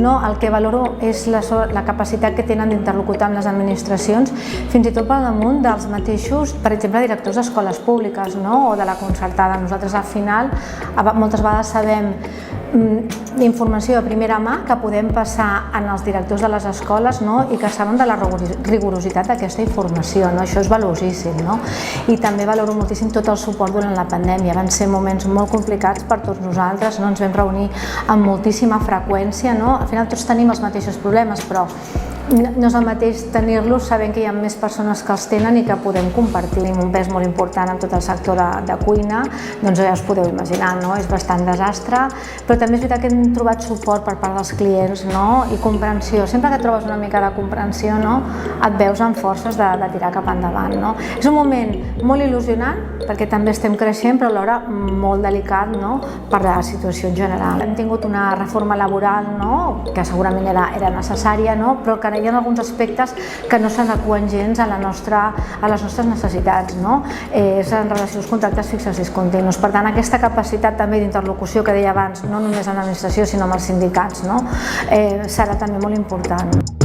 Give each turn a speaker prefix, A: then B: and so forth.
A: el que valoro és la capacitat que tenen d'interlocutar amb les administracions, fins i tot per damunt dels mateixos, per exemple, directors d'escoles públiques o de la concertada. Nosaltres al final moltes vegades sabem informació de primera mà que podem passar als directors de les escoles i que saben de la rigorositat d'aquesta informació. Això és valuosíssim. I també valoro moltíssim tot el suport durant la pandèmia. Van ser moments molt complicats per tots nosaltres, ens vam reunir amb moltíssima freqüència. Al final tots tenim els mateixos problemes, però no és el mateix tenir-los sabent que hi ha més persones que els tenen i que podem compartir. Tenim un pes molt important en tot el sector de cuina, doncs ja us podeu imaginar, és bastant desastre, però també és veritat que hem trobat suport per part dels clients i comprensió. Sempre que trobes una mica de comprensió et veus amb forces de tirar cap endavant. És un moment molt il·lusionant perquè també estem creixent, però alhora molt delicat per la situació en general. Hem tingut una reforma laboral que segurament era necessària, però que hi ha alguns aspectes que no s'adeqüen gens a les nostres necessitats. És en relació als contractes fixos discontinus. Per tant, aquesta capacitat també d'interlocució que deia abans, no només amb l'administració sinó amb els sindicats, serà també molt important.